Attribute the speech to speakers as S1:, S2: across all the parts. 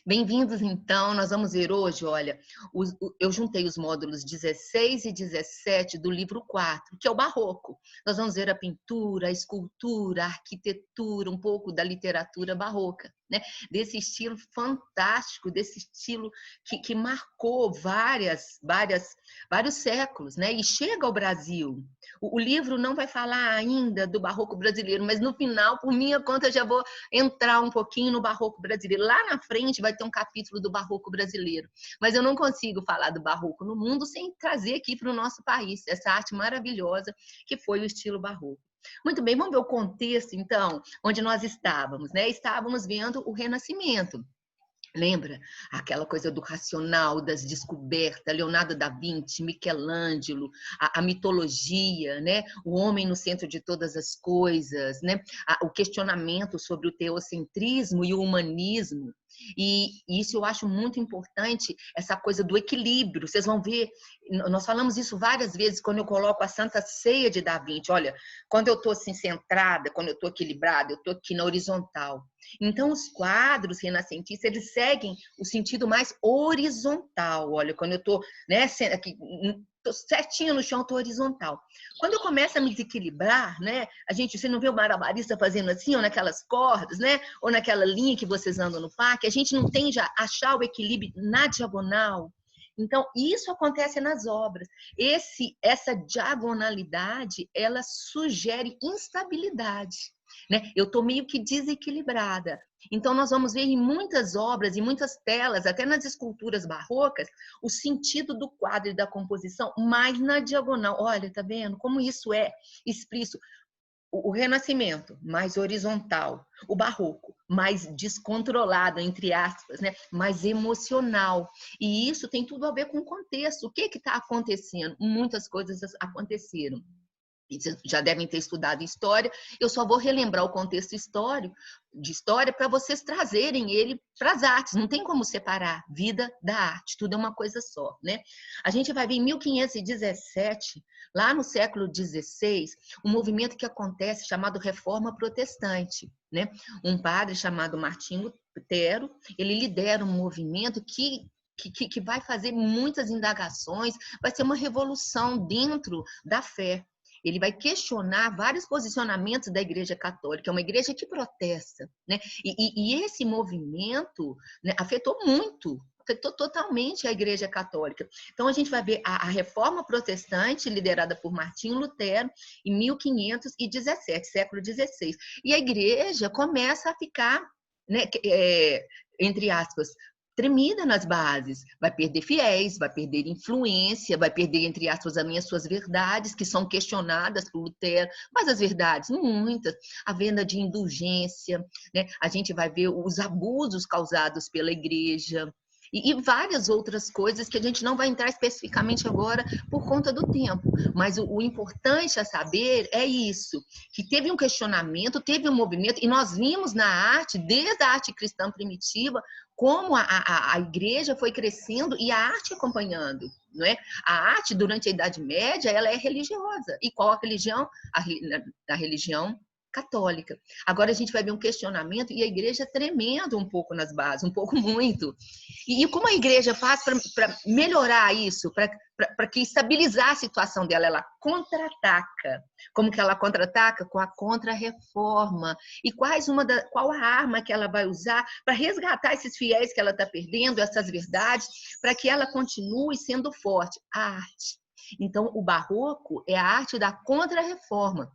S1: Bem-vindos, então. Nós vamos ver hoje, olha, eu juntei os módulos 16 e 17 do livro 4, que é o Barroco. Nós vamos ver a pintura, a escultura, a arquitetura, um pouco da literatura barroca, né? Desse estilo fantástico, desse estilo que marcou vários séculos, né? E chega ao Brasil. O livro não vai falar ainda do barroco brasileiro, mas no final, por minha conta, eu já vou entrar um pouquinho no barroco brasileiro. Lá na frente vai ter um capítulo do barroco brasileiro, mas eu não consigo falar do barroco no mundo sem trazer aqui para o nosso país essa arte maravilhosa que foi o estilo barroco. Muito bem, vamos ver o contexto, então, onde nós estávamos, né? Estávamos vendo o Renascimento. Lembra? Aquela coisa do racional, das descobertas, Leonardo da Vinci, Michelangelo, a mitologia, né? O homem no centro de todas as coisas, né? O questionamento sobre o teocentrismo e o humanismo. E isso eu acho muito importante, essa coisa do equilíbrio. Vocês vão ver, nós falamos isso várias vezes quando eu coloco a Santa Ceia de Da Vinci. Olha, quando eu estou assim centrada, quando eu estou equilibrada, eu estou aqui na horizontal. Então, os quadros renascentistas, eles seguem o sentido mais horizontal. Olha, quando eu estou, né, aqui, tô certinho no chão, estou horizontal. Quando eu começo a me desequilibrar, né, você não vê o malabarista fazendo assim, ou naquelas cordas, né, ou naquela linha que vocês andam no parque, a gente não tende a achar o equilíbrio na diagonal. Então, isso acontece nas obras. Essa diagonalidade, ela sugere instabilidade, né? Eu estou meio que desequilibrada. Então, nós vamos ver em muitas obras, em muitas telas, até nas esculturas barrocas, o sentido do quadro e da composição mais na diagonal. Olha, tá vendo como isso é explícito? O Renascimento, mais horizontal. O Barroco, mais descontrolado, entre aspas, né? Mais emocional. E isso tem tudo a ver com o contexto. O que está acontecendo? Muitas coisas aconteceram. Vocês já devem ter estudado história, eu só vou relembrar o contexto de história para vocês trazerem ele para as artes, não tem como separar vida da arte, tudo é uma coisa só, né? A gente vai ver em 1517, lá no século XVI, um movimento que acontece chamado Reforma Protestante, né? Um padre chamado Martinho Lutero, ele lidera um movimento que vai fazer muitas indagações, vai ser uma revolução dentro da fé. Ele vai questionar vários posicionamentos da Igreja Católica, é uma igreja que protesta, né? E esse movimento, né, afetou totalmente a Igreja Católica. Então, a gente vai ver a Reforma Protestante, liderada por Martinho Lutero, em 1517, século XVI. E a Igreja começa a ficar, né, entre aspas, tremida nas bases, vai perder fiéis, vai perder influência, vai perder, entre aspas, as suas verdades, que são questionadas por Lutero, mas as verdades, muitas, a venda de indulgência, né? A gente vai ver os abusos causados pela igreja, e várias outras coisas que a gente não vai entrar especificamente agora por conta do tempo, mas o importante a saber é isso, que teve um questionamento, teve um movimento, e nós vimos na arte, desde a arte cristã primitiva, como a igreja foi crescendo e a arte acompanhando, não é? A arte, durante a Idade Média, ela é religiosa. E qual a religião? A religião católica. Agora a gente vai ver um questionamento e a igreja tremendo um pouco nas bases, um pouco muito. E como a igreja faz para melhorar isso, para que estabilizar a situação dela? Ela contra-ataca. Como que ela contra-ataca? Com a contra-reforma. E qual a arma que ela vai usar para resgatar esses fiéis que ela está perdendo, essas verdades, para que ela continue sendo forte? A arte. Então, o barroco é a arte da contra-reforma.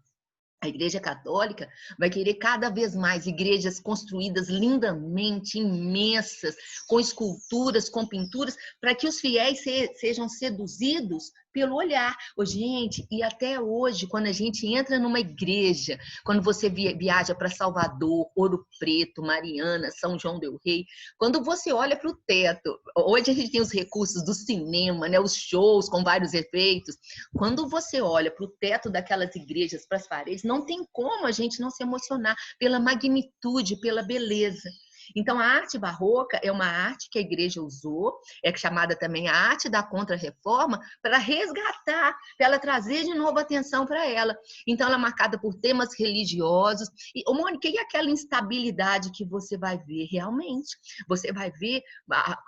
S1: A Igreja Católica vai querer cada vez mais igrejas construídas lindamente, imensas, com esculturas, com pinturas, para que os fiéis sejam seduzidos pelo olhar. Gente, e até hoje, quando a gente entra numa igreja, quando você viaja para Salvador, Ouro Preto, Mariana, São João del Rei, quando você olha para o teto, hoje a gente tem os recursos do cinema, né, os shows com vários efeitos, quando você olha para o teto daquelas igrejas, para as paredes, não tem como a gente não se emocionar pela magnitude, pela beleza. Então, a arte barroca é uma arte que a igreja usou, é chamada também a arte da contra-reforma, para resgatar, para ela trazer de novo atenção para ela. Então, ela é marcada por temas religiosos. E, Mônica, e aquela instabilidade que você vai ver realmente? Você vai ver,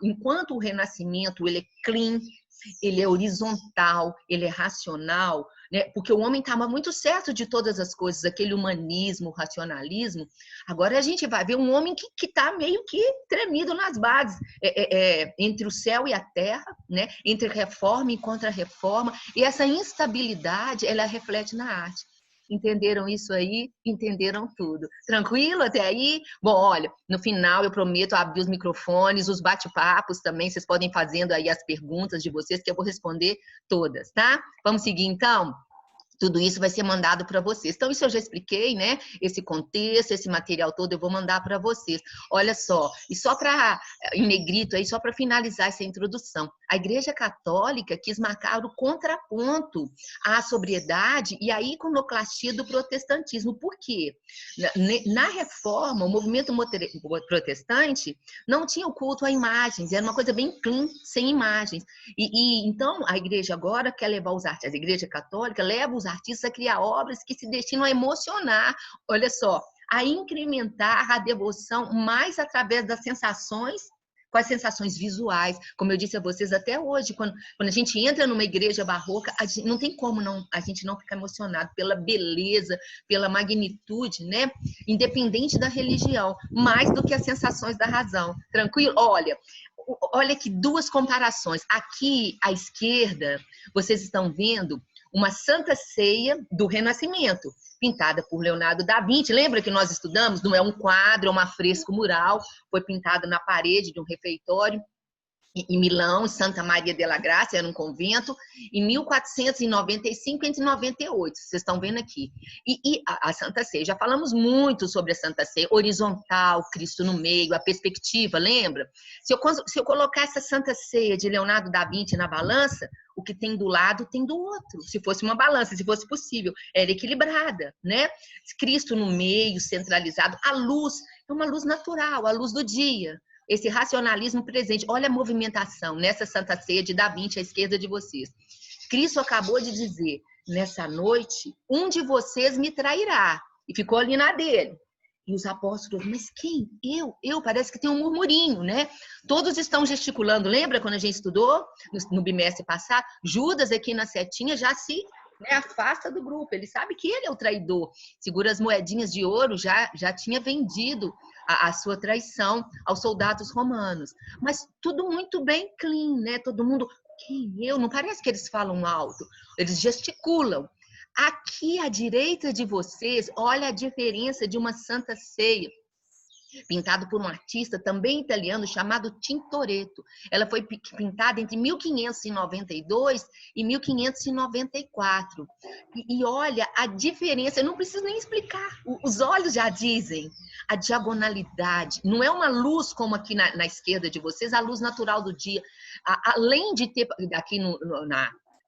S1: enquanto o Renascimento ele é clean, ele é horizontal, ele é racional, né? Porque o homem estava muito certo de todas as coisas, aquele humanismo, racionalismo. Agora a gente vai ver um homem que está meio que tremido nas bases, entre o céu e a terra, né? Entre reforma e contra-reforma, e essa instabilidade ela reflete na arte. Entenderam isso aí? Entenderam tudo. Tranquilo até aí? Bom, olha, no final eu prometo abrir os microfones, os bate-papos também, vocês podem fazendo aí as perguntas de vocês que eu vou responder todas, tá? Vamos seguir então? Tudo isso vai ser mandado para vocês. Então, isso eu já expliquei, né? Esse contexto, esse material todo eu vou mandar para vocês. Olha só, e só para, em negrito aí, só para finalizar essa introdução. A Igreja Católica quis marcar o contraponto à sobriedade e à iconoclastia do protestantismo. Por quê? Na Reforma, o movimento protestante não tinha o culto a imagens, era uma coisa bem clean, sem imagens. Então, a igreja agora quer levar os artistas, a Igreja Católica leva os artistas a criar obras que se destinam a emocionar, olha só, a incrementar a devoção mais através das sensações, com as sensações visuais. Como eu disse a vocês até hoje, quando a gente entra numa igreja barroca, não tem como a gente não ficar emocionado pela beleza, pela magnitude, né? Independente da religião, mais do que as sensações da razão. Tranquilo? Olha aqui duas comparações. Aqui à esquerda, vocês estão vendo uma Santa Ceia do Renascimento, pintada por Leonardo da Vinci. Lembra que nós estudamos? Não é um quadro, é um afresco mural, foi pintado na parede de um refeitório em Milão, Santa Maria della Grazia, era um convento, em 1495 entre 98, vocês estão vendo aqui. E a Santa Ceia, já falamos muito sobre a Santa Ceia, horizontal, Cristo no meio, a perspectiva, lembra? Se eu colocar essa Santa Ceia de Leonardo da Vinci na balança, o que tem do lado tem do outro. Se fosse uma balança, se fosse possível, era equilibrada, né? Cristo no meio, centralizado, a luz é uma luz natural, a luz do dia. Esse racionalismo presente. Olha a movimentação nessa Santa Ceia de Da Vinci à esquerda de vocês. Cristo acabou de dizer, nessa noite, um de vocês me trairá. E ficou ali na dele. E os apóstolos, mas quem? Eu? Parece que tem um murmurinho, né? Todos estão gesticulando. Lembra quando a gente estudou no bimestre passado? Judas aqui na setinha já se afasta do grupo. Ele sabe que ele é o traidor. Segura as moedinhas de ouro, já tinha vendido a sua traição aos soldados romanos. Mas tudo muito bem clean, né? Todo mundo, quem eu? Não parece que eles falam alto, eles gesticulam. Aqui à direita de vocês, olha a diferença de uma Santa Ceia, pintado por um artista também italiano chamado Tintoretto. Ela foi pintada entre 1592 e 1594. E olha a diferença, eu não preciso nem explicar, os olhos já dizem. A diagonalidade, não é uma luz como aqui na esquerda de vocês, a luz natural do dia. Além de ter aqui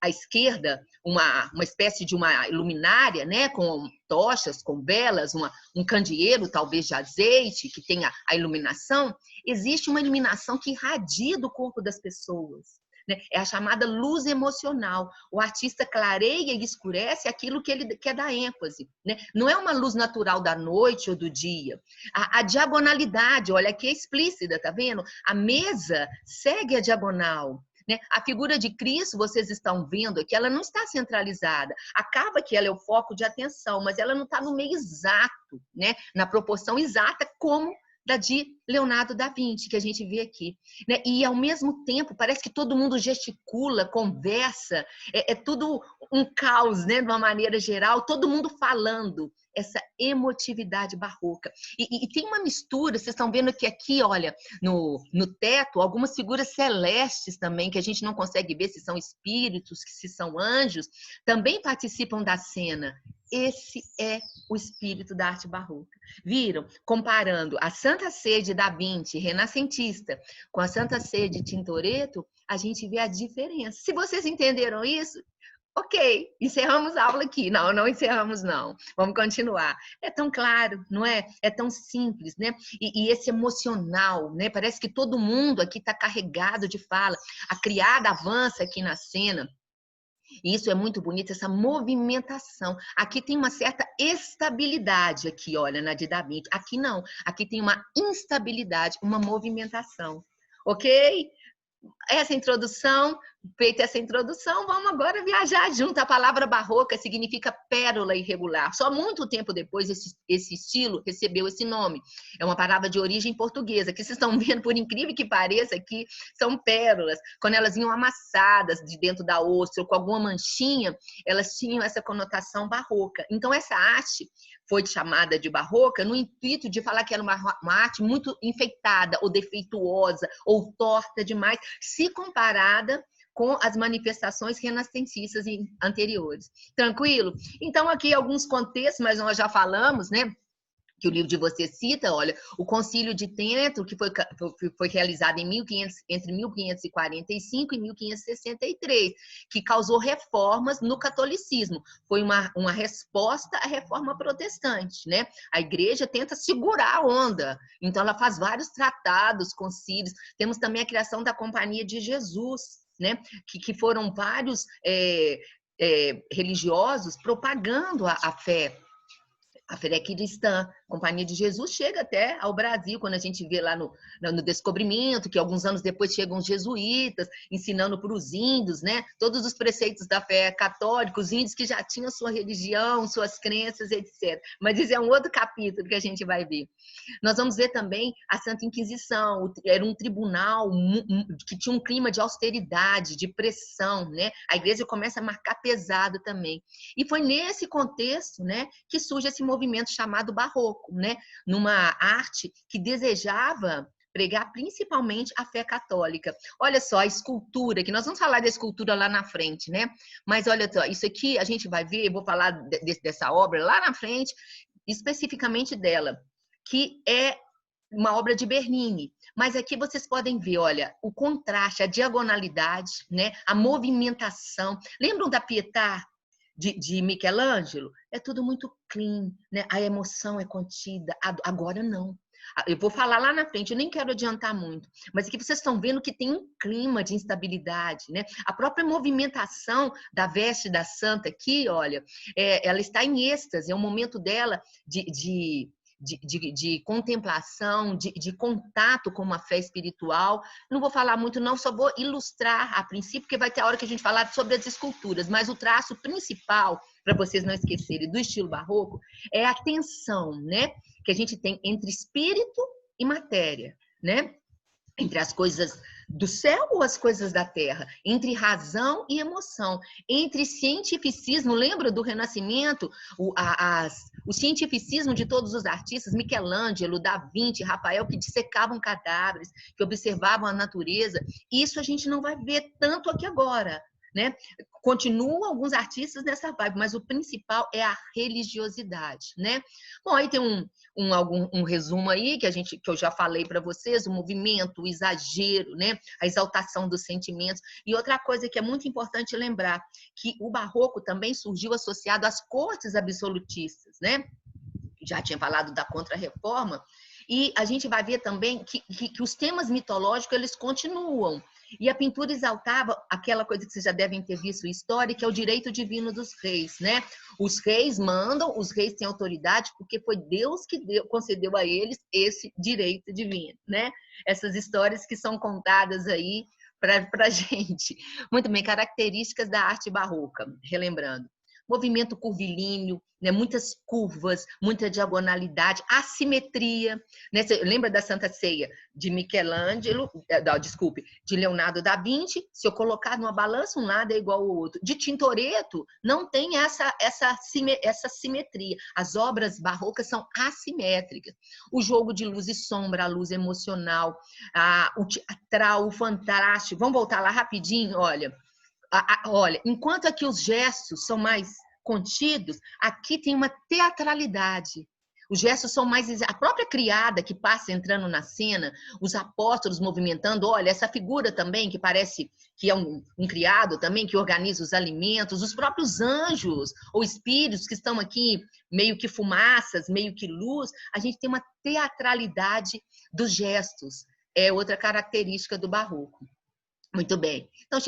S1: à esquerda uma espécie de uma luminária, né, com tochas, com velas, um candeeiro talvez de azeite que tenha a iluminação, existe uma iluminação que irradia do corpo das pessoas. É a chamada luz emocional. O artista clareia e escurece aquilo que ele quer dar ênfase. Não é uma luz natural da noite ou do dia. A diagonalidade, olha aqui é explícita, tá vendo? A mesa segue a diagonal. A figura de Cristo, vocês estão vendo aqui, ela não está centralizada. Acaba que ela é o foco de atenção, mas ela não está no meio exato, na proporção exata como da de Leonardo da Vinci, que a gente vê aqui. E, ao mesmo tempo, parece que todo mundo gesticula, conversa, é tudo um caos, de uma maneira geral, todo mundo falando. Essa emotividade barroca. E tem uma mistura, vocês estão vendo que aqui, olha, no teto, algumas figuras celestes também, que a gente não consegue ver se são espíritos, se são anjos, também participam da cena. Esse é o espírito da arte barroca. Viram? Comparando a Santa Ceia de Da Vinci, renascentista, com a Santa Ceia de Tintoretto, a gente vê a diferença. Se vocês entenderam isso, Ok, encerramos a aula aqui. Não, não encerramos, não. Vamos continuar. É tão claro, não é? É tão simples, né? E esse emocional, né? Parece que todo mundo aqui está carregado de fala. A criada avança aqui na cena. E isso é muito bonito, essa movimentação. Aqui tem uma certa estabilidade aqui, olha, na de Da Vinci. Aqui não. Aqui tem uma instabilidade, uma movimentação. Ok? Essa introdução, feita essa introdução, vamos agora viajar junto. A palavra barroca significa pérola irregular. Só muito tempo depois esse estilo recebeu esse nome. É uma palavra de origem portuguesa, que vocês estão vendo, por incrível que pareça, aqui são pérolas. Quando elas vinham amassadas de dentro da ostra ou com alguma manchinha, elas tinham essa conotação barroca. Então, essa arte foi chamada de barroca no intuito de falar que era uma arte muito enfeitada ou defeituosa ou torta demais, se comparada com as manifestações renascentistas anteriores. Tranquilo? Então, aqui alguns contextos, mas nós já falamos, né? Que o livro de você cita, olha, o Concílio de Trento, que foi realizado entre 1545 e 1563, que causou reformas no catolicismo. Foi uma resposta à reforma protestante, né? A igreja tenta segurar a onda, então ela faz vários tratados, concílios. Temos também a criação da Companhia de Jesus, né? Que foram vários religiosos propagando a fé. A fé cristã, a Companhia de Jesus, chega até ao Brasil, quando a gente vê lá no Descobrimento, que alguns anos depois chegam os jesuítas, ensinando para os índios, né? Todos os preceitos da fé católica, os índios que já tinham sua religião, suas crenças, etc. Mas isso é um outro capítulo que a gente vai ver. Nós vamos ver também a Santa Inquisição, era um tribunal que tinha um clima de austeridade, de pressão, né? A igreja começa a marcar pesado também. E foi nesse contexto, né, que surge esse movimento chamado barroco, né? Numa arte que desejava pregar principalmente a fé católica. Olha só, a escultura, que nós vamos falar da escultura lá na frente, né? Mas olha só, isso aqui a gente vai ver, eu vou falar dessa obra lá na frente, especificamente dela, que é uma obra de Bernini. Mas aqui vocês podem ver, olha, o contraste, a diagonalidade, né? A movimentação. Lembram da Pietà de Michelangelo? É tudo muito clean, né? A emoção é contida. Agora não. Eu vou falar lá na frente, eu nem quero adiantar muito, mas aqui vocês estão vendo que tem um clima de instabilidade, né? A própria movimentação da veste da santa aqui, olha, ela está em êxtase, é um momento dela de contemplação, de contato com uma fé espiritual. Não vou falar muito, não, só vou ilustrar a princípio, porque vai ter a hora que a gente falar sobre as esculturas, mas o traço principal, para vocês não esquecerem, do estilo barroco, é a tensão, né, que a gente tem entre espírito e matéria, né? Entre as coisas do céu ou as coisas da terra, entre razão e emoção, entre cientificismo, lembra do Renascimento, o cientificismo de todos os artistas, Michelangelo, Da Vinci, Rafael, que dissecavam cadáveres, que observavam a natureza. Isso a gente não vai ver tanto aqui agora, né? Continuam alguns artistas nessa vibe, mas o principal é a religiosidade, né? Bom, aí tem um resumo aí que eu já falei para vocês, o movimento, o exagero, né? A exaltação dos sentimentos. E outra coisa que é muito importante lembrar, que o barroco também surgiu associado às cortes absolutistas, né? Já tinha falado da Contra-Reforma, e a gente vai ver também que os temas mitológicos eles continuam. E a pintura exaltava aquela coisa que vocês já devem ter visto em história, que é o direito divino dos reis, né? Os reis mandam, os reis têm autoridade, porque foi Deus que concedeu a eles esse direito divino, né? Essas histórias que são contadas aí para a gente. Muito bem, características da arte barroca, relembrando. Movimento curvilíneo, né? Muitas curvas, muita diagonalidade, assimetria. Né? Você lembra da Santa Ceia de Michelangelo, desculpe, de Leonardo da Vinci? Se eu colocar numa balança, um lado é igual ao outro. De Tintoretto, não tem essa simetria. As obras barrocas são assimétricas. O jogo de luz e sombra, a luz emocional, o teatral, o fantástico. Vamos voltar lá rapidinho, olha. Olha, enquanto aqui os gestos são mais contidos, aqui tem uma teatralidade. Os gestos são mais... A própria criada que passa entrando na cena, os apóstolos movimentando, olha, essa figura também que parece que é um criado também, que organiza os alimentos, os próprios anjos ou espíritos que estão aqui, meio que fumaças, meio que luz, a gente tem uma teatralidade dos gestos. É outra característica do barroco. Muito bem. Então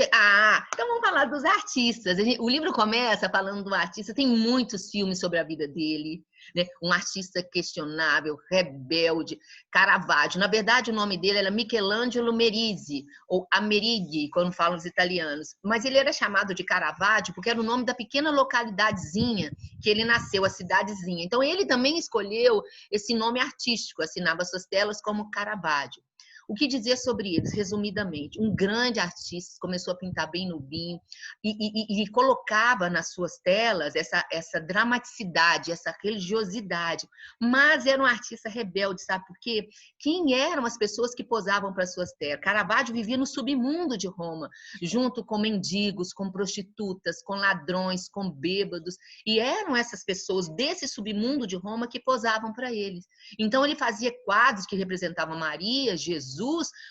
S1: vamos falar dos artistas. O livro começa falando do artista, tem muitos filmes sobre a vida dele, né? Um artista questionável, rebelde, Caravaggio. Na verdade, o nome dele era Michelangelo Merisi, ou Amerighi, quando falam os italianos. Mas ele era chamado de Caravaggio porque era o nome da pequena localidadezinha que ele nasceu, a cidadezinha. Então, ele também escolheu esse nome artístico, assinava suas telas como Caravaggio. O que dizer sobre eles, resumidamente? Um grande artista, começou a pintar bem novinho e colocava nas suas telas essa dramaticidade, essa religiosidade. Mas era um artista rebelde, sabe por quê? Quem eram as pessoas que posavam para suas telas? Caravaggio vivia no submundo de Roma, junto com mendigos, com prostitutas, com ladrões, com bêbados. E eram essas pessoas desse submundo de Roma que posavam para eles. Então, ele fazia quadros que representavam Maria, Jesus,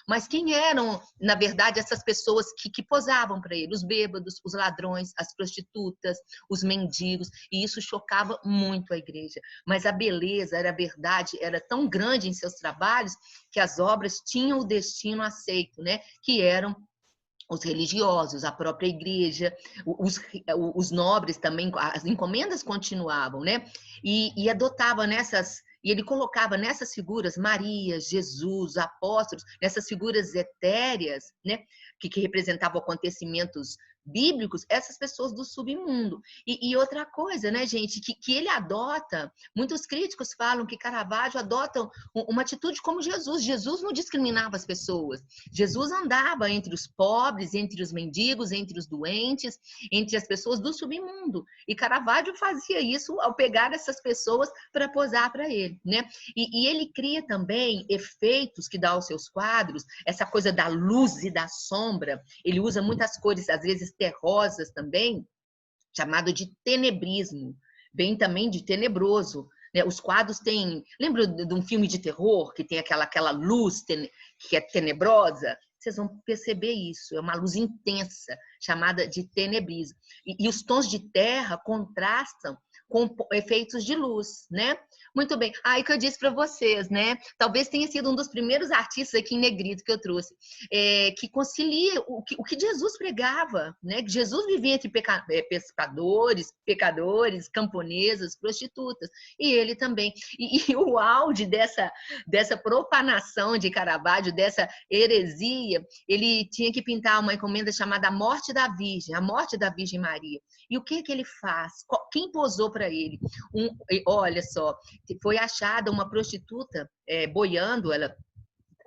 S1: mas quem eram, na verdade, essas pessoas que posavam para ele? Os bêbados, os ladrões, as prostitutas, os mendigos, e isso chocava muito a igreja. Mas a beleza, a verdade, era tão grande em seus trabalhos que as obras tinham o destino aceito, né? Que eram os religiosos, a própria igreja, os nobres também, as encomendas continuavam, né? E adotava e ele colocava nessas figuras Maria, Jesus, apóstolos, nessas figuras etéreas, né? Que representavam acontecimentos bíblicos, essas pessoas do submundo. E outra coisa, né, gente, que ele adota, muitos críticos falam que Caravaggio adota uma atitude como Jesus. Jesus não discriminava as pessoas. Jesus andava entre os pobres, entre os mendigos, entre os doentes, entre as pessoas do submundo. E Caravaggio fazia isso ao pegar essas pessoas para posar para ele, né? E ele cria também efeitos que dá aos seus quadros, essa coisa da luz e da sombra. Ele usa muitas cores, às vezes terrosas também, chamado de tenebrismo, vem também de tenebroso. Os quadros têm... Lembra de um filme de terror que tem aquela luz que é tenebrosa? Vocês vão perceber isso, é uma luz intensa, chamada de tenebrismo. E os tons de terra contrastam com efeitos de luz, né? Muito bem. Aí que eu disse para vocês, né? Talvez tenha sido um dos primeiros artistas aqui em negrito que eu trouxe, que concilia o que Jesus pregava, né? Que Jesus vivia entre pescadores, pecadores, camponesas, prostitutas, e ele também. E o auge dessa profanação de Caravaggio, dessa heresia, ele tinha que pintar uma encomenda chamada A Morte da Virgem, a morte da Virgem Maria. E o que ele faz? Quem posou para ele? Olha só, foi achada uma prostituta boiando, ela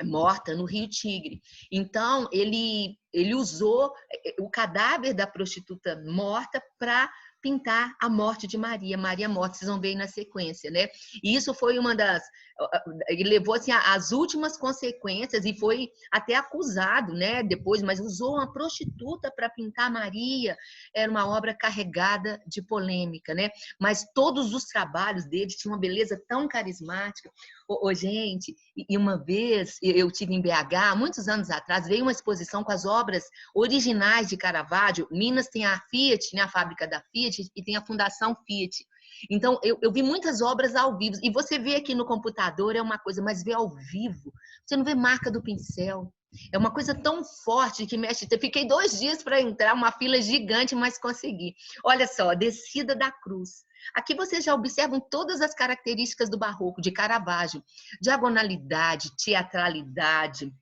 S1: morta no Rio Tigre. Então, ele usou o cadáver da prostituta morta para pintar a morte de Maria, Maria morta, vocês vão ver aí na sequência, né? E isso foi uma das... Ele levou, assim, as últimas consequências e foi até acusado, né? Depois, mas usou uma prostituta para pintar Maria. Era uma obra carregada de polêmica, né? Mas todos os trabalhos dele tinham uma beleza tão carismática. Gente, e uma vez eu tive em BH, muitos anos atrás, veio uma exposição com as obras originais de Caravaggio. Minas tem a Fiat, né, a fábrica da Fiat, e tem a Fundação Fiat. Então, eu vi muitas obras ao vivo. E você vê aqui no computador é uma coisa, mas vê ao vivo, você não vê marca do pincel. É uma coisa tão forte que mexe. Eu fiquei 2 dias para entrar, uma fila gigante, mas consegui. Olha só, Descida da Cruz. Aqui vocês já observam todas as características do barroco, de Caravaggio. Diagonalidade, teatralidade,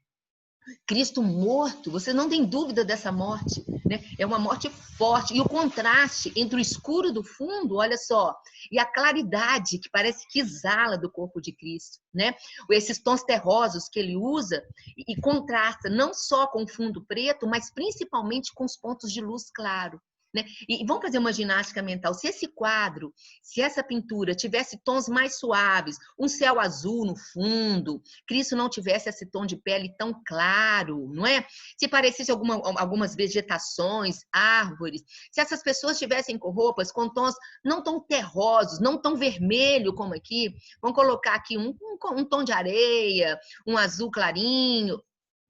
S1: Cristo morto, você não tem dúvida dessa morte, né? É uma morte forte. E o contraste entre o escuro do fundo, olha só, e a claridade que parece que exala do corpo de Cristo, né? Esses tons terrosos que ele usa e contrasta não só com o fundo preto, mas principalmente com os pontos de luz claro. né? E vamos fazer uma ginástica mental. Se esse quadro, se essa pintura tivesse tons mais suaves, um céu azul no fundo, Cristo não tivesse esse tom de pele tão claro, não é? Se parecesse algumas vegetações, árvores, se essas pessoas tivessem com roupas com tons não tão terrosos, não tão vermelho como aqui, vamos colocar aqui um tom de areia, um azul clarinho,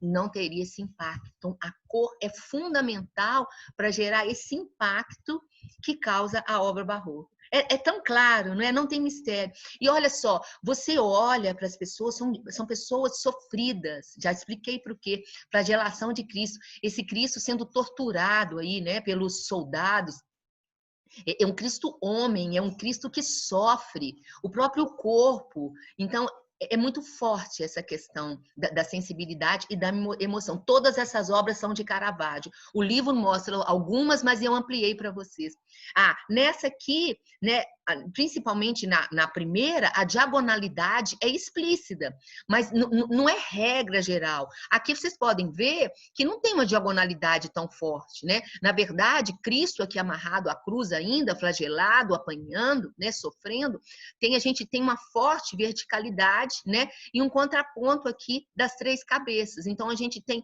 S1: não teria esse impacto. Então, a cor é fundamental para gerar esse impacto que causa a obra barroca. É tão claro, não é? Não tem mistério. E olha só, você olha para as pessoas, são pessoas sofridas. Já expliquei por quê. Flagelação de Cristo. Esse Cristo sendo torturado aí, né, pelos soldados. É um Cristo homem, é um Cristo que sofre, o próprio corpo. Então, é muito forte essa questão da sensibilidade e da emoção. Todas essas obras são de Caravaggio. O livro mostra algumas, mas eu ampliei para vocês. Nessa aqui, né, principalmente na primeira, a diagonalidade é explícita, mas não é regra geral. Aqui vocês podem ver que não tem uma diagonalidade tão forte, né? Na verdade, Cristo aqui amarrado à cruz ainda, flagelado, apanhando, né, sofrendo, a gente tem uma forte verticalidade, né, e um contraponto aqui das três cabeças. Então, a gente tem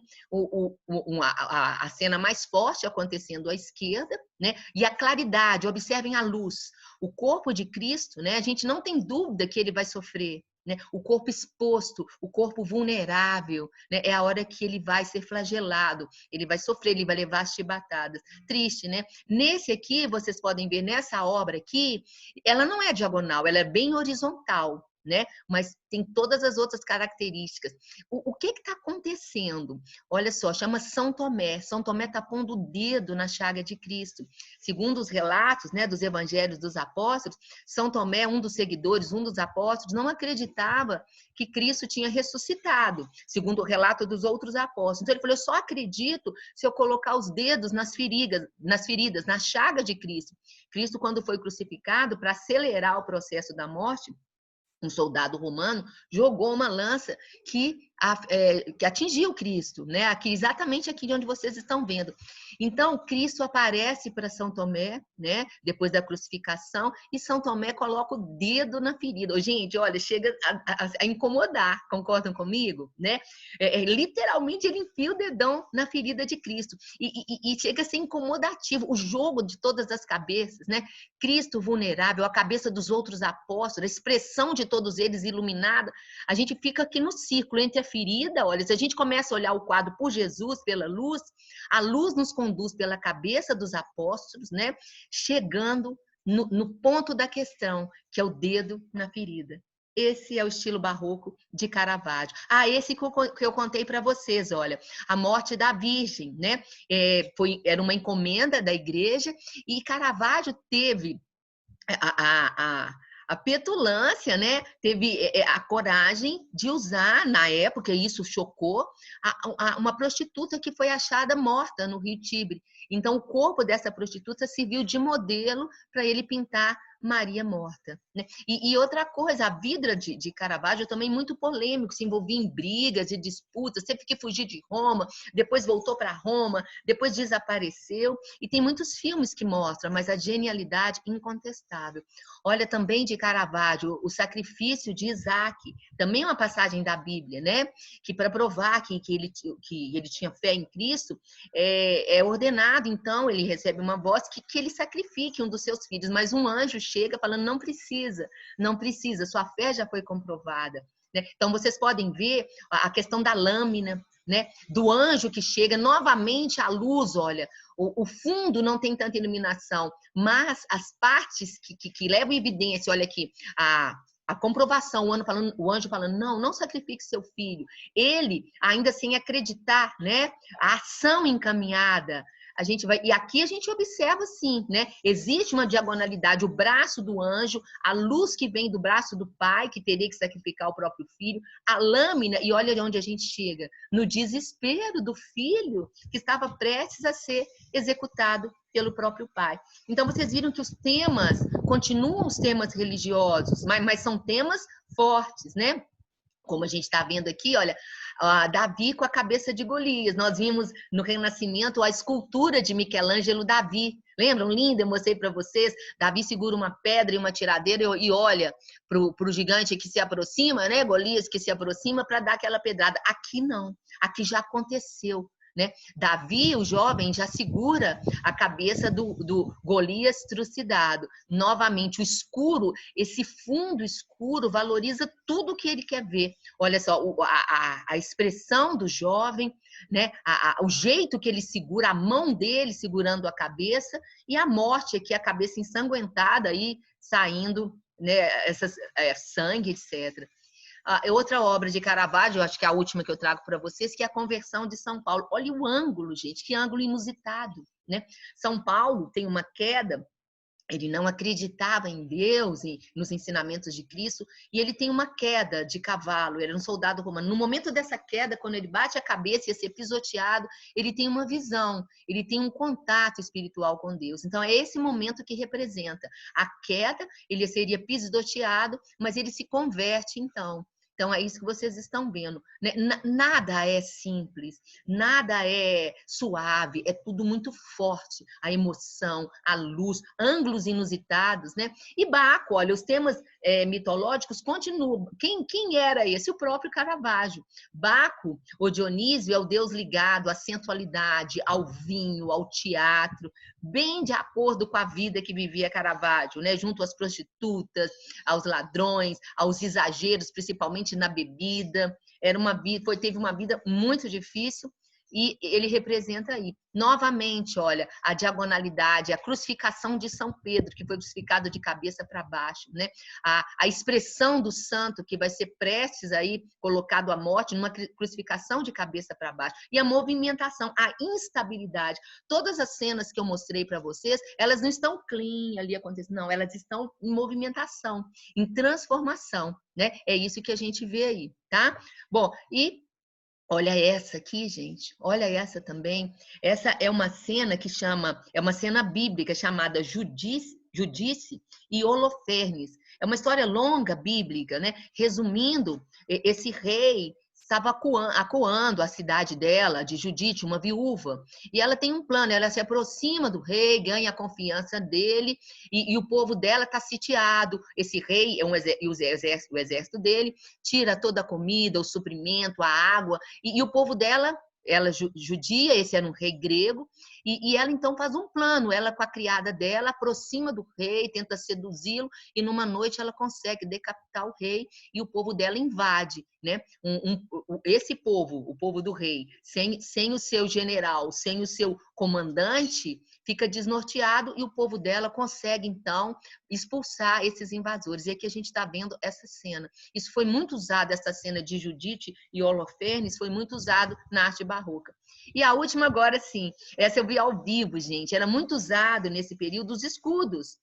S1: a cena mais forte acontecendo à esquerda, né, e a claridade, observem a luz. O corpo de Cristo, né, a gente não tem dúvida que ele vai sofrer, né? O corpo exposto, o corpo vulnerável, né? É a hora que ele vai ser flagelado, ele vai sofrer, ele vai levar as chibatadas. Triste, né? Nesse aqui, vocês podem ver, nessa obra aqui, ela não é diagonal, ela é bem horizontal, né? Mas tem todas as outras características. O que está acontecendo? Olha só, chama São Tomé. São Tomé está pondo o dedo na chaga de Cristo. Segundo os relatos, né, dos evangelhos dos apóstolos, São Tomé, um dos seguidores, um dos apóstolos, não acreditava que Cristo tinha ressuscitado, segundo o relato dos outros apóstolos. Então ele falou, eu só acredito se eu colocar os dedos nas feridas, na chaga de Cristo. Cristo, quando foi crucificado, para acelerar o processo da morte, um soldado romano jogou uma lança que atingiu Cristo, né? Aqui, exatamente aqui onde vocês estão vendo. Então, Cristo aparece para São Tomé, né? Depois da crucificação, e São Tomé coloca o dedo na ferida. Gente, olha, chega a incomodar, concordam comigo? Né? Literalmente, ele enfia o dedão na ferida de Cristo. E chega a ser incomodativo. O jogo de todas as cabeças, né? Cristo vulnerável, a cabeça dos outros apóstolos, a expressão de todos eles iluminada, a gente fica aqui no círculo entre a ferida, olha, se a gente começa a olhar o quadro por Jesus, pela luz, a luz nos conduz pela cabeça dos apóstolos, né? Chegando no ponto da questão, que é o dedo na ferida. Esse é o estilo barroco de Caravaggio. Esse que eu contei para vocês, olha, a morte da Virgem, né? Era uma encomenda da igreja e Caravaggio teve a petulância, né? Teve a coragem de usar, na época, isso chocou, uma prostituta que foi achada morta no Rio Tibre. Então, o corpo dessa prostituta serviu de modelo para ele pintar Maria morta, né? E outra coisa, a vida de Caravaggio também muito polêmico, se envolvia em brigas e disputas, teve que fugir de Roma, depois voltou para Roma, depois desapareceu, e tem muitos filmes que mostram, mas a genialidade incontestável. Olha também de Caravaggio, o sacrifício de Isaac, também é uma passagem da Bíblia, né? Que para provar que ele tinha fé em Cristo, é ordenado, então, ele recebe uma voz que ele sacrifique um dos seus filhos, mas um anjo chega falando, não precisa, sua fé já foi comprovada. Né? Então, vocês podem ver a questão da lâmina, né? Do anjo que chega, novamente a luz, olha, o fundo não tem tanta iluminação, mas as partes que levam evidência, olha aqui, a comprovação, o anjo falando, não sacrifique seu filho. Ele, ainda sem acreditar, né? A ação encaminhada. E aqui a gente observa sim, né? Existe uma diagonalidade, o braço do anjo, a luz que vem do braço do pai, que teria que sacrificar o próprio filho, a lâmina, e olha onde a gente chega, no desespero do filho que estava prestes a ser executado pelo próprio pai. Então, vocês viram que os temas continuam os temas religiosos, mas são temas fortes, né? como a gente está vendo aqui, olha, Davi com a cabeça de Golias. Nós vimos no Renascimento a escultura de Michelangelo Davi. Lembram? Linda, eu mostrei para vocês. Davi segura uma pedra e uma tiradeira e olha para o gigante que se aproxima, né? Golias que se aproxima para dar aquela pedrada. Aqui não. Aqui já aconteceu. Né? Davi, o jovem, já segura a cabeça do Golias trucidado. Novamente, o escuro, esse fundo escuro, valoriza tudo que ele quer ver. Olha só, a expressão do jovem, né? O jeito que ele segura, a mão dele segurando a cabeça, e a morte aqui, a cabeça ensanguentada aí, saindo, né? Sangue, etc. Outra obra de Caravaggio, acho que é a última que eu trago para vocês, que é a Conversão de São Paulo. Olha o ângulo, gente, que ângulo inusitado, né? São Paulo tem uma queda, ele não acreditava em Deus e nos ensinamentos de Cristo, e ele tem uma queda de cavalo, ele era um soldado romano. No momento dessa queda, quando ele bate a cabeça e ia ser pisoteado, ele tem uma visão, ele tem um contato espiritual com Deus. Então, é esse momento que representa a queda, ele seria pisoteado, mas ele se converte, então. Então, é isso que vocês estão vendo. Né? Nada é simples, nada é suave, é tudo muito forte. A emoção, a luz, ângulos inusitados, né? E Baco, olha, os temas mitológicos continuam. Quem era esse? O próprio Caravaggio. Baco, ou Dionísio, é o deus ligado à sensualidade, ao vinho, ao teatro, bem de acordo com a vida que vivia Caravaggio, né? Junto às prostitutas, aos ladrões, aos exageros, principalmente na bebida. Teve uma vida muito difícil e ele representa aí. Novamente, olha, a diagonalidade, a crucificação de São Pedro, que foi crucificado de cabeça para baixo, né? A expressão do santo, que vai ser prestes aí, colocado à morte, numa crucificação de cabeça para baixo. E a movimentação, a instabilidade. Todas as cenas que eu mostrei para vocês, elas não estão clean ali acontecendo, não, elas estão em movimentação, em transformação, né? É isso que a gente vê aí, tá? Bom, e olha essa aqui, gente. Olha essa também. Essa é uma cena é uma cena bíblica chamada Judice e Holofernes. É uma história longa bíblica, né? Resumindo, esse rei estava acuando a cidade dela, de Judite, uma viúva. E ela tem um plano, ela se aproxima do rei, ganha a confiança dele, e o povo dela está sitiado. Esse rei e o exército dele tira toda a comida, o suprimento, a água, e o povo dela, ela judia, esse era um rei grego, e ela então faz um plano, ela com a criada dela, aproxima do rei, tenta seduzi-lo, e numa noite ela consegue decapitar o rei, e o povo dela invade, né? Esse povo, o povo do rei, sem o seu general, sem o seu comandante, fica desnorteado, e o povo dela consegue então expulsar esses invasores. E aqui a gente está vendo essa cena. Isso foi muito usado, essa cena de Judite e Holofernes, foi muito usado na arte barroca. E a última agora, sim, essa eu vi ao vivo, gente. Era muito usado nesse período os escudos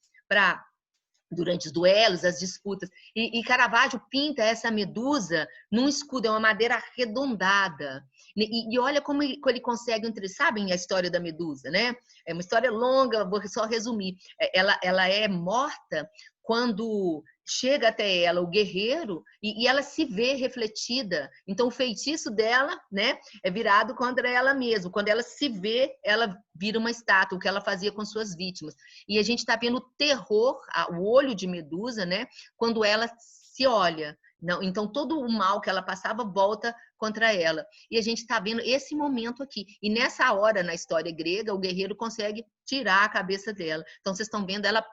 S1: durante os duelos, as disputas. E Caravaggio pinta essa medusa num escudo, é uma madeira arredondada. E olha como ele consegue, sabem a história da medusa, né? É uma história longa, vou só resumir. Ela é morta quando chega até ela o guerreiro e ela se vê refletida. Então, o feitiço dela, né, é virado contra ela mesma. Quando ela se vê, ela vira uma estátua, o que ela fazia com suas vítimas. E a gente está vendo o terror, o olho de Medusa, né, quando ela se olha. Não, então, todo o mal que ela passava volta contra ela. E a gente está vendo esse momento aqui. E nessa hora, na história grega, o guerreiro consegue tirar a cabeça dela. Então, vocês estão vendo, ela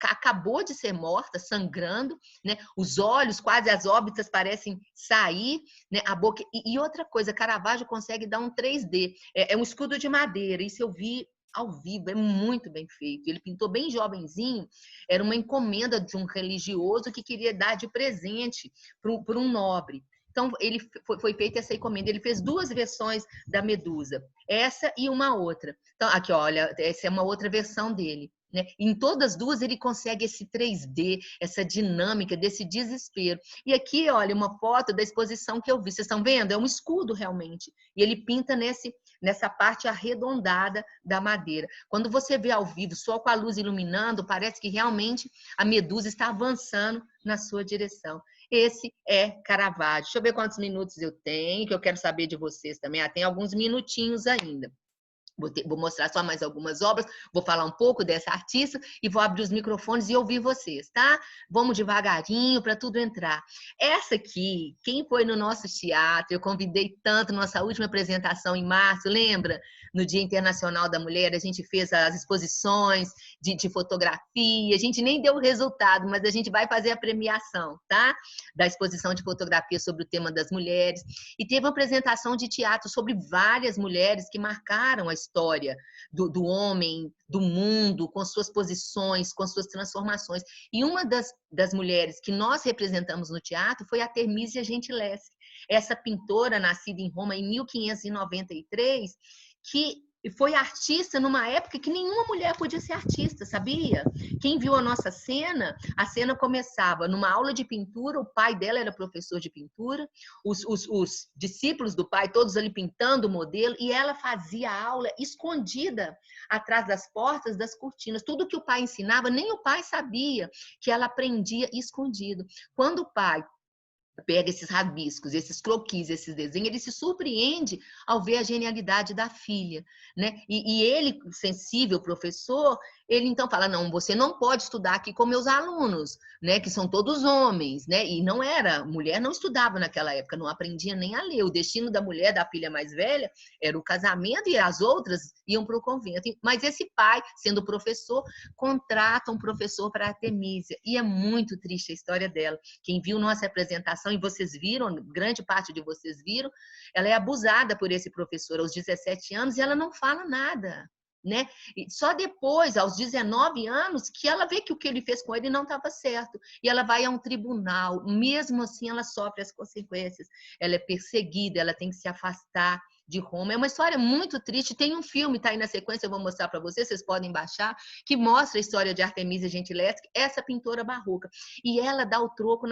S1: acabou de ser morta, sangrando, né? Os olhos, quase as órbitas parecem sair, né? A boca. E outra coisa, Caravaggio consegue dar um 3D. É um escudo de madeira. Isso eu vi ao vivo, é muito bem feito. Ele pintou bem jovenzinho, era uma encomenda de um religioso que queria dar de presente para um nobre. Então, foi feita essa encomenda. Ele fez 2 versões da Medusa, essa e uma outra. Então, aqui, olha, essa é uma outra versão dele. Né? Em todas as 2 ele consegue esse 3D, essa dinâmica desse desespero. E aqui, olha, uma foto da exposição que eu vi. Vocês estão vendo? É um escudo realmente. E ele pinta nessa parte arredondada da madeira. Quando você vê ao vivo, só com a luz iluminando, parece que realmente a Medusa está avançando na sua direção. Esse é Caravaggio. Deixa eu ver quantos minutos eu tenho, que eu quero saber de vocês também. Tem alguns minutinhos ainda. Vou mostrar só mais algumas obras, vou falar um pouco dessa artista e vou abrir os microfones e ouvir vocês, tá? Vamos devagarinho para tudo entrar. Essa aqui, quem foi no nosso teatro, eu convidei tanto, nossa última apresentação em março, lembra? No Dia Internacional da Mulher, a gente fez as exposições de fotografia, a gente nem deu o resultado, mas a gente vai fazer a premiação, tá? Da exposição de fotografia sobre o tema das mulheres. E teve uma apresentação de teatro sobre várias mulheres que marcaram a história do homem, do mundo, com suas posições, com suas transformações. E uma das mulheres que nós representamos no teatro foi a Artemisia Gentileschi, essa pintora nascida em Roma em 1593, que foi artista numa época que nenhuma mulher podia ser artista, sabia? Quem viu a cena começava numa aula de pintura, o pai dela era professor de pintura, os discípulos do pai, todos ali pintando o modelo, e ela fazia a aula escondida atrás das portas, das cortinas. Tudo que o pai ensinava, nem o pai sabia, que ela aprendia escondido. Quando o pai pega esses rabiscos, esses croquis, esses desenhos, ele se surpreende ao ver a genialidade da filha, né? E ele, sensível, professor, ele então fala, não, você não pode estudar aqui com meus alunos, né? Que são todos homens, né? E não era, mulher não estudava naquela época, não aprendia nem a ler. O destino da mulher, da filha mais velha, era o casamento e as outras iam para o convento. Mas esse pai, sendo professor, contrata um professor para a Artemisia. E é muito triste a história dela. Quem viu nossa apresentação, e vocês viram, grande parte de vocês viram, ela é abusada por esse professor aos 17 anos e ela não fala nada, né? E só depois, aos 19 anos, que ela vê que o que ele fez com ele não estava certo. E ela vai a um tribunal, mesmo assim ela sofre as consequências. Ela é perseguida, ela tem que se afastar de Roma. É uma história muito triste. Tem um filme, tá aí na sequência, eu vou mostrar para vocês, vocês podem baixar, que mostra a história de Artemisia Gentileschi, essa pintora barroca. E ela dá o troco...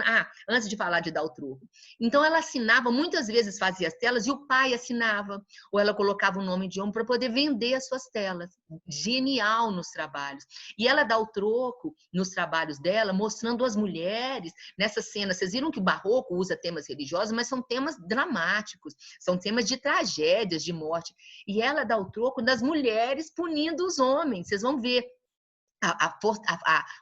S1: antes de falar de dar o troco. Então, ela assinava, muitas vezes fazia as telas, e o pai assinava, ou ela colocava o nome de homem para poder vender as suas telas. Genial nos trabalhos. E ela dá o troco nos trabalhos dela, mostrando as mulheres nessa cena. Vocês viram que o barroco usa temas religiosos, mas são temas dramáticos, são temas de tragédias, de morte. E ela dá o troco das mulheres punindo os homens. Vocês vão ver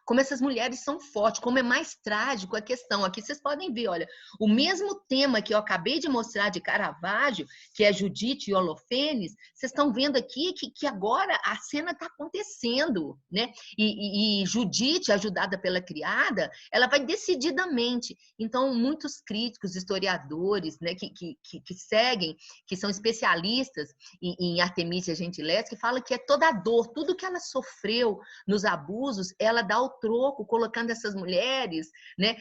S1: como essas mulheres são fortes, como é mais trágico a questão. Aqui vocês podem ver, olha, o mesmo tema que eu acabei de mostrar de Caravaggio, que é Judite e Olofenes, vocês estão vendo aqui que agora a cena está acontecendo, né? E Judite, ajudada pela criada, ela vai decididamente. Então, muitos críticos, historiadores, né, que seguem, que são especialistas em Artemisia Gentileschi, que falam que é toda a dor, tudo que ela sofreu nos abusos, ela dá o troco, colocando essas mulheres, né,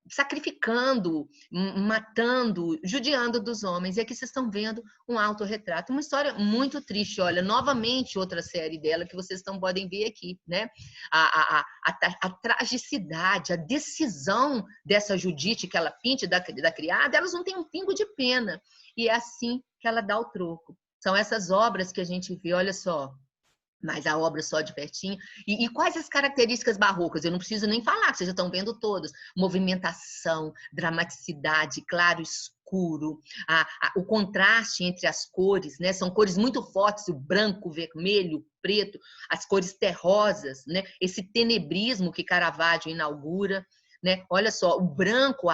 S1: sacrificando, matando, judiando dos homens. E aqui vocês estão vendo um autorretrato. Uma história muito triste. Olha, novamente outra série dela que vocês podem ver aqui, né? A tragicidade, a decisão dessa Judite que ela pinte da criada, elas não têm um pingo de pena. E é assim que ela dá o troco. São essas obras que a gente vê, olha só, mas a obra só de pertinho. E quais as características barrocas? Eu não preciso nem falar, que vocês já estão vendo todas. Movimentação, dramaticidade, claro, escuro, o contraste entre as cores, né? São cores muito fortes, o branco, o vermelho, o preto, as cores terrosas, né? Esse tenebrismo que Caravaggio inaugura. Né? Olha só, o branco,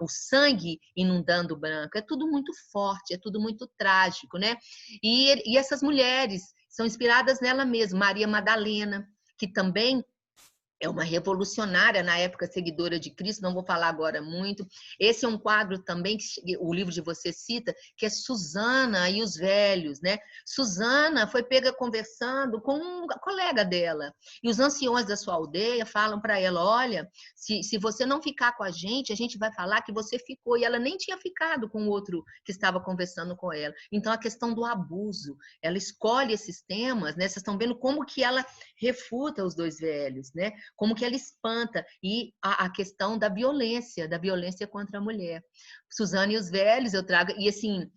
S1: o sangue inundando o branco, é tudo muito forte, é tudo muito trágico, né? E essas mulheres são inspiradas nela mesma, Maria Madalena, que também é uma revolucionária na época, seguidora de Cristo, não vou falar agora muito. Esse é um quadro também, que o livro de você cita, que é Susana e os Velhos, né? Susana foi pega conversando com um colega dela, e os anciões da sua aldeia falam para ela, olha, se você não ficar com a gente vai falar que você ficou, e ela nem tinha ficado com o outro que estava conversando com ela. Então, a questão do abuso, ela escolhe esses temas, né? Vocês estão vendo como que ela refuta os dois velhos, né? Como que ela espanta, e a questão da violência contra a mulher. Susana e os Velhos, eu trago, e assim,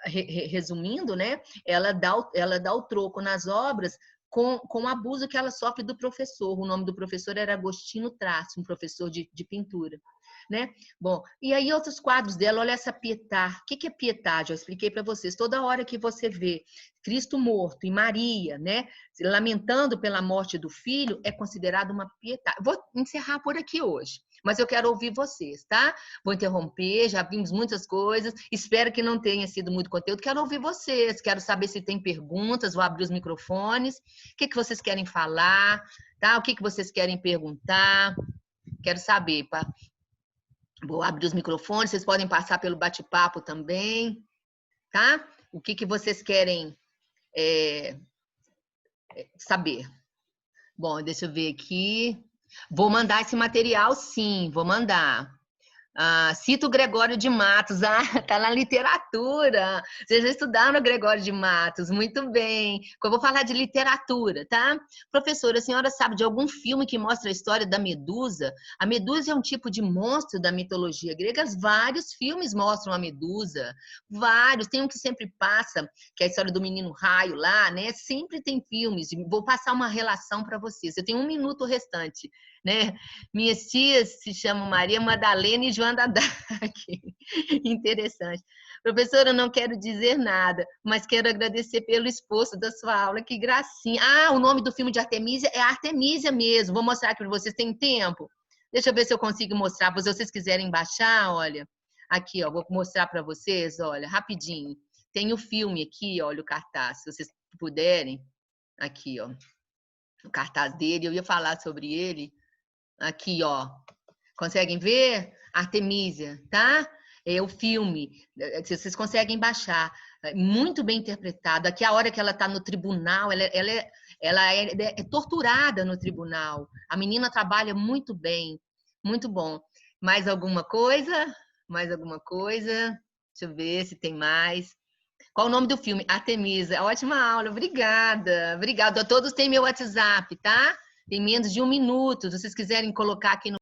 S1: resumindo, né, ela dá o troco nas obras com o abuso que ela sofre do professor. O nome do professor era Agostino Tracy, um professor de pintura. né? Bom, e aí outros quadros dela, olha essa Pietà. O que é Pietà? Já expliquei para vocês. Toda hora que você vê Cristo morto e Maria, né, lamentando pela morte do filho, é considerado uma Pietà. Vou encerrar por aqui hoje, mas eu quero ouvir vocês, tá? Vou interromper, já vimos muitas coisas. Espero que não tenha sido muito conteúdo. Quero ouvir vocês, quero saber se tem perguntas, vou abrir os microfones. O que vocês querem falar, tá? O que vocês querem perguntar? Quero saber, pá. Vou abrir os microfones, vocês podem passar pelo bate-papo também, tá? O que vocês querem saber? Bom, deixa eu ver aqui. Vou mandar esse material, sim, vou mandar. Cito Gregório de Matos, tá na literatura. Vocês já estudaram Gregório de Matos, muito bem. Eu vou falar de literatura, tá? Professora, a senhora sabe de algum filme que mostra a história da Medusa? A Medusa é um tipo de monstro da mitologia grega. Vários filmes mostram a Medusa, vários. Tem um que sempre passa, que é a história do menino raio lá, né? Sempre tem filmes. Vou passar uma relação para vocês. Eu tenho 1 minuto restante, né? Minhas tias se chamam Maria Madalena e Joana Dark. Interessante. Professora, eu não quero dizer nada, mas quero agradecer pelo esforço da sua aula. Que gracinha. O nome do filme de Artemísia é Artemísia mesmo. Vou mostrar aqui para vocês. Tem tempo? Deixa eu ver se eu consigo mostrar. Se vocês quiserem baixar, olha. Aqui, ó, vou mostrar para vocês, olha, rapidinho. Tem o filme aqui, olha o cartaz. Se vocês puderem. Aqui, ó. O cartaz dele. Eu ia falar sobre ele. Aqui, ó. Conseguem ver? Artemísia, tá? É o filme. Vocês conseguem baixar. Muito bem interpretado. Aqui, a hora que ela está no tribunal, ela é torturada no tribunal. A menina trabalha muito bem. Muito bom. Mais alguma coisa? Mais alguma coisa? Deixa eu ver se tem mais. Qual o nome do filme? Artemisa. Ótima aula. Obrigada. Obrigada. Todos têm meu WhatsApp, tá? Tem menos de 1 minuto. Se vocês quiserem colocar aqui no